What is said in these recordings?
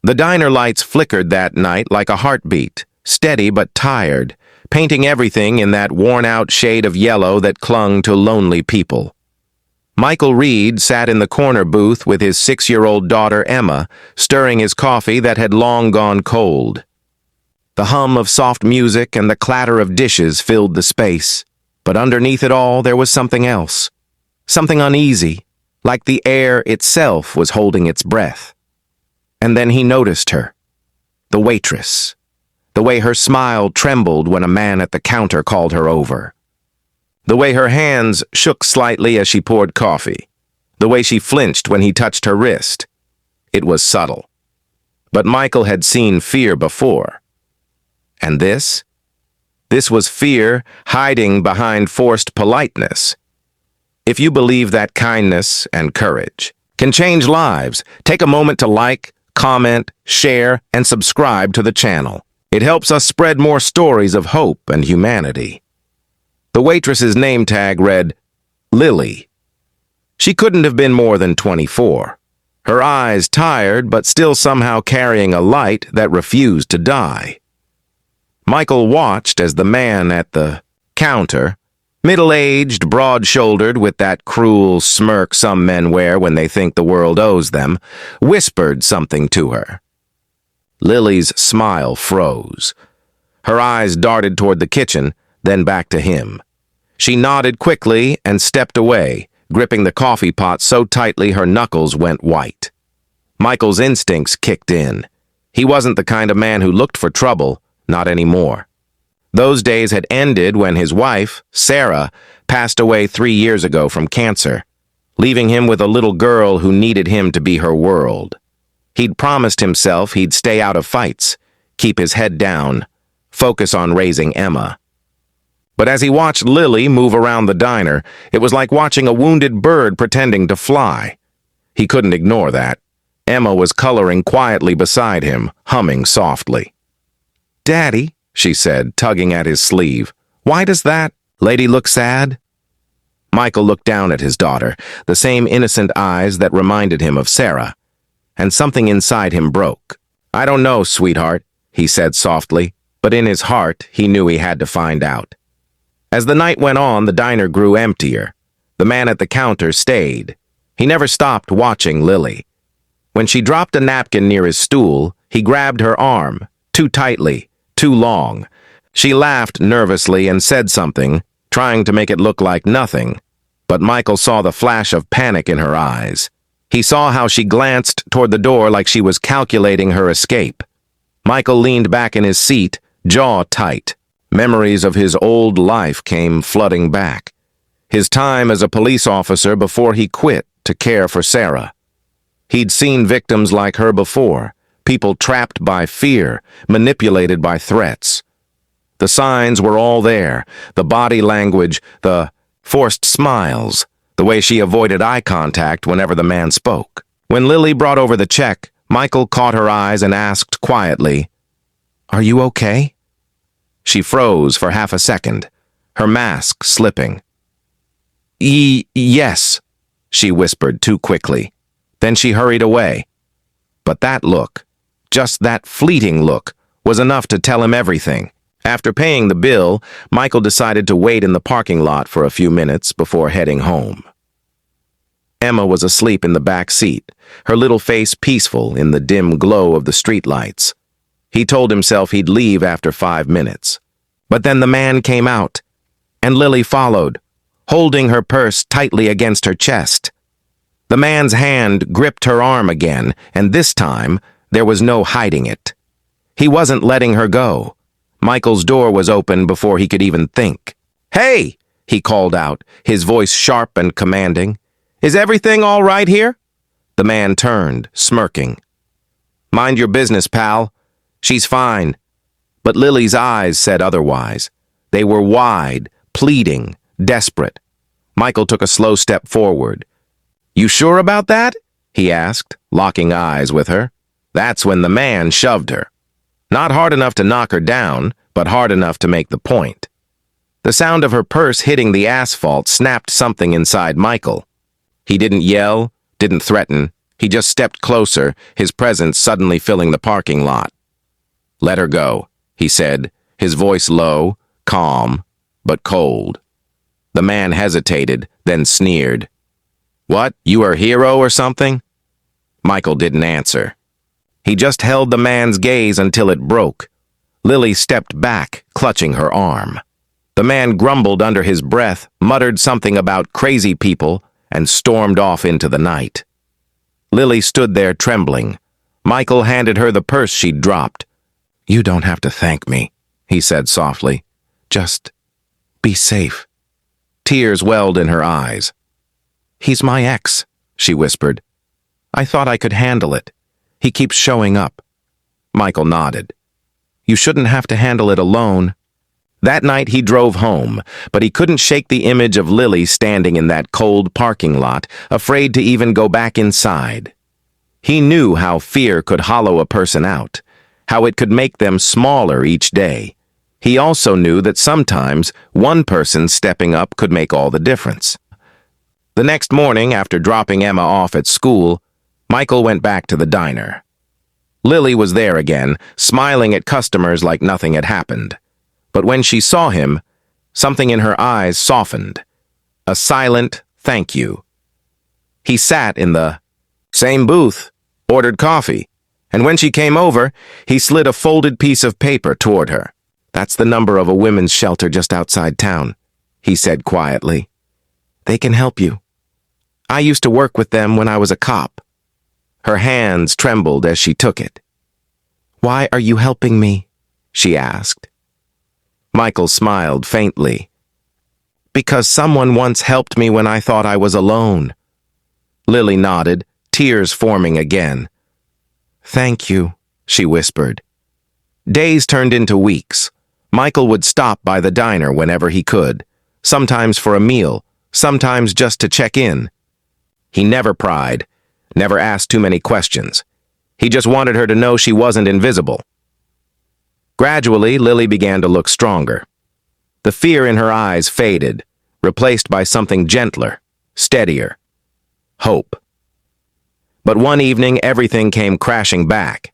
The diner lights flickered that night like a heartbeat, steady but tired, painting everything in that worn-out shade of yellow that clung to lonely people. Michael Reed sat in the corner booth with his 6-year-old daughter Emma, stirring his coffee that had long gone cold. The hum of soft music and the clatter of dishes filled the space, but underneath it all there was something else. Something uneasy, like the air itself was holding its breath. And then he noticed her. The waitress. The way her smile trembled when a man at the counter called her over. The way her hands shook slightly as she poured coffee. The way she flinched when he touched her wrist. It was subtle. But Michael had seen fear before. And this? This was fear hiding behind forced politeness. If you believe that kindness and courage can change lives, take a moment to like, comment, share, and subscribe to the channel. It helps us spread more stories of hope and humanity. The waitress's name tag read, Lily. She couldn't have been more than 24. Her eyes tired, but still somehow carrying a light that refused to die. Michael watched as the man at the counter, middle-aged, broad-shouldered, with that cruel smirk some men wear when they think the world owes them, whispered something to her. Lily's smile froze. Her eyes darted toward the kitchen, then back to him. She nodded quickly and stepped away, gripping the coffee pot so tightly her knuckles went white. Michael's instincts kicked in. He wasn't the kind of man who looked for trouble, not anymore. Those days had ended when his wife, Sarah, passed away 3 years ago from cancer, leaving him with a little girl who needed him to be her world. He'd promised himself he'd stay out of fights, keep his head down, focus on raising Emma. But as he watched Lily move around the diner, it was like watching a wounded bird pretending to fly. He couldn't ignore that. Emma was coloring quietly beside him, humming softly. "Daddy," she said, tugging at his sleeve, "why does that lady look sad?" Michael looked down at his daughter, the same innocent eyes that reminded him of Sarah, and something inside him broke. "I don't know, sweetheart," he said softly, but in his heart he knew he had to find out. As the night went on, the diner grew emptier. The man at the counter stayed. He never stopped watching Lily. When she dropped a napkin near his stool, he grabbed her arm, too tightly, too long. She laughed nervously and said something, trying to make it look like nothing, but Michael saw the flash of panic in her eyes. He saw how she glanced toward the door like she was calculating her escape. Michael leaned back in his seat, jaw tight. Memories of his old life came flooding back. His time as a police officer before he quit to care for Sarah. He'd seen victims like her before, people trapped by fear, manipulated by threats. The signs were all there, the body language, the forced smiles, the way she avoided eye contact whenever the man spoke. When Lily brought over the check, Michael caught her eyes and asked quietly, "Are you okay?" She froze for half a second, her mask slipping. Yes," she whispered too quickly. Then she hurried away. But that look, just that fleeting look, was enough to tell him everything. After paying the bill, Michael decided to wait in the parking lot for a few minutes before heading home. Emma was asleep in the back seat, her little face peaceful in the dim glow of the streetlights. He told himself he'd leave after 5 minutes. But then the man came out, and Lily followed, holding her purse tightly against her chest. The man's hand gripped her arm again, and this time there was no hiding it. He wasn't letting her go. Michael's door was open before he could even think. "Hey!" he called out, his voice sharp and commanding. "Is everything all right here?" The man turned, smirking. "Mind your business, pal. She's fine." But Lily's eyes said otherwise. They were wide, pleading, desperate. Michael took a slow step forward. "You sure about that?" he asked, locking eyes with her. That's when the man shoved her. Not hard enough to knock her down, but hard enough to make the point. The sound of her purse hitting the asphalt snapped something inside Michael. He didn't yell, didn't threaten, He just stepped closer, his presence suddenly filling the parking lot. "Let her go," he said, his voice low, calm, but cold. The man hesitated, then sneered. "What, you are a hero or something?" Michael didn't answer. He just held the man's gaze until it broke. Lily stepped back, clutching her arm. The man grumbled under his breath, muttered something about crazy people, and stormed off into the night. Lily stood there trembling. Michael handed her the purse she'd dropped. "You don't have to thank me," he said softly. "Just be safe." Tears welled in her eyes. "He's my ex," she whispered. "I thought I could handle it. He keeps showing up." Michael nodded. "You shouldn't have to handle it alone." That night he drove home, but he couldn't shake the image of Lily standing in that cold parking lot, afraid to even go back inside. He knew how fear could hollow a person out, how it could make them smaller each day. He also knew that sometimes one person stepping up could make all the difference. The next morning, after dropping Emma off at school, Michael went back to the diner. Lily was there again, smiling at customers like nothing had happened. But when she saw him, something in her eyes softened. A silent thank you. He sat in the same booth, ordered coffee, and when she came over, he slid a folded piece of paper toward her. "That's the number of a women's shelter just outside town," he said quietly. "They can help you. I used to work with them when I was a cop." Her hands trembled as she took it. "Why are you helping me?" she asked. Michael smiled faintly. "Because someone once helped me when I thought I was alone." Lily nodded, tears forming again. "Thank you," she whispered. Days turned into weeks. Michael would stop by the diner whenever he could, sometimes for a meal, sometimes just to check in. He never pried, never asked too many questions. He just wanted her to know she wasn't invisible. Gradually, Lily began to look stronger. The fear in her eyes faded, replaced by something gentler, steadier. Hope. But one evening, everything came crashing back.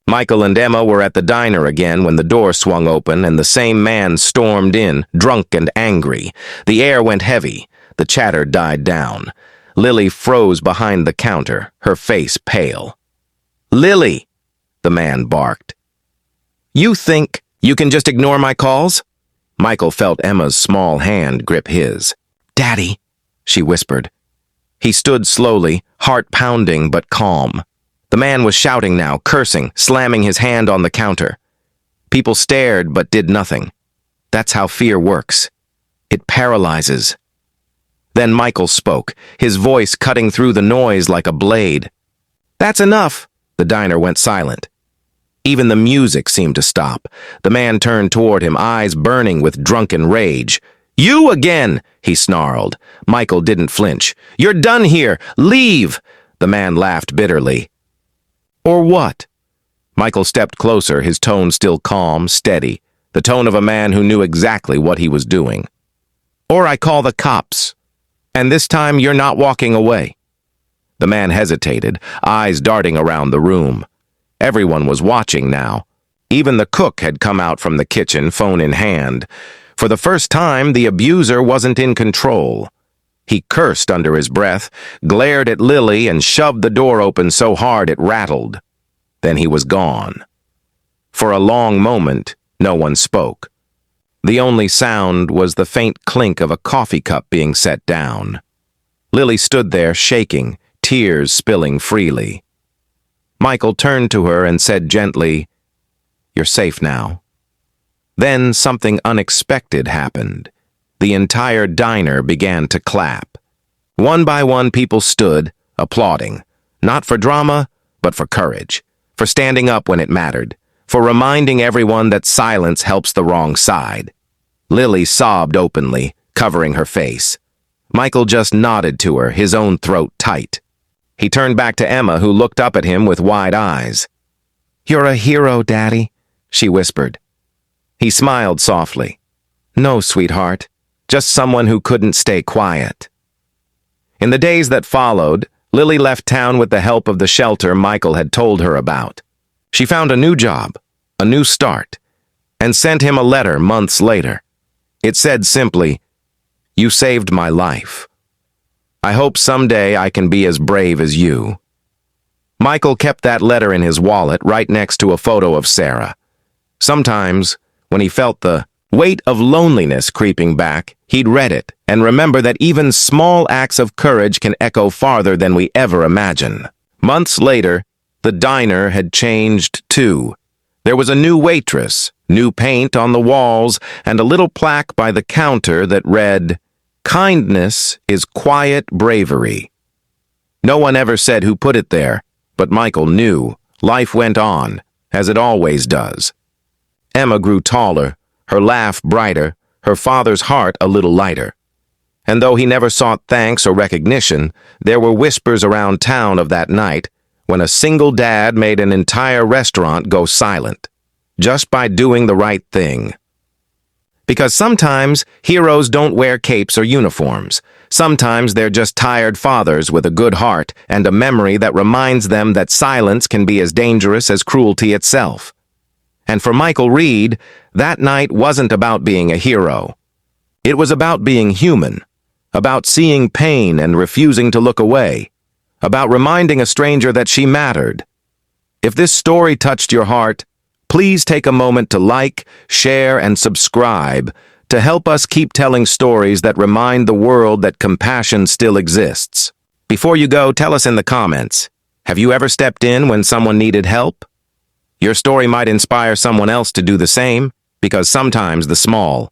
Michael and Emma were at the diner again when the door swung open and the same man stormed in, drunk and angry. The air went heavy. The chatter died down. Lily froze behind the counter, her face pale. "Lily!" the man barked. "You think you can just ignore my calls?" Michael felt Emma's small hand grip his. "Daddy," she whispered. He stood slowly, heart pounding but calm. The man was shouting now, cursing, slamming his hand on the counter. People stared but did nothing. That's how fear works. It paralyzes. Then Michael spoke, his voice cutting through the noise like a blade. "That's enough!" The diner went silent. Even the music seemed to stop. The man turned toward him, eyes burning with drunken rage. "You again!" he snarled. Michael didn't flinch. "You're done here! Leave!" The man laughed bitterly. "Or what?" Michael stepped closer, his tone still calm, steady, the tone of a man who knew exactly what he was doing. "Or I call the cops. And this time you're not walking away." The man hesitated, eyes darting around the room. Everyone was watching now. Even the cook had come out from the kitchen, phone in hand. For the first time, the abuser wasn't in control. He cursed under his breath, glared at Lily, and shoved the door open so hard it rattled. Then he was gone. For a long moment, no one spoke. The only sound was the faint clink of a coffee cup being set down. Lily stood there, shaking, tears spilling freely. Michael turned to her and said gently, "You're safe now." Then something unexpected happened. The entire diner began to clap. One by one, people stood, applauding, not for drama, but for courage, for standing up when it mattered, for reminding everyone that silence helps the wrong side. Lily sobbed openly, covering her face. Michael just nodded to her, his own throat tight. He turned back to Emma, who looked up at him with wide eyes. "You're a hero, Daddy," she whispered. He smiled softly. "No, sweetheart, just someone who couldn't stay quiet." In the days that followed, Lily left town with the help of the shelter Michael had told her about. She found a new job, a new start, and sent him a letter months later. It said simply, "You saved my life. I hope someday I can be as brave as you." Michael kept that letter in his wallet right next to a photo of Sarah. Sometimes, when he felt the weight of loneliness creeping back, he'd read it and remember that even small acts of courage can echo farther than we ever imagine. Months later, the diner had changed too. There was a new waitress, new paint on the walls, and a little plaque by the counter that read, "Kindness is quiet bravery." No one ever said who put it there, but Michael knew. Life went on, as it always does. Emma grew taller, her laugh brighter, her father's heart a little lighter. And though he never sought thanks or recognition, there were whispers around town of that night when a single dad made an entire restaurant go silent, just by doing the right thing. Because sometimes heroes don't wear capes or uniforms. Sometimes they're just tired fathers with a good heart and a memory that reminds them that silence can be as dangerous as cruelty itself. And for Michael Reed, that night wasn't about being a hero. It was about being human, about seeing pain and refusing to look away, about reminding a stranger that she mattered. If this story touched your heart, please take a moment to like, share, and subscribe to help us keep telling stories that remind the world that compassion still exists. Before you go, tell us in the comments, have you ever stepped in when someone needed help? Your story might inspire someone else to do the same, because sometimes the small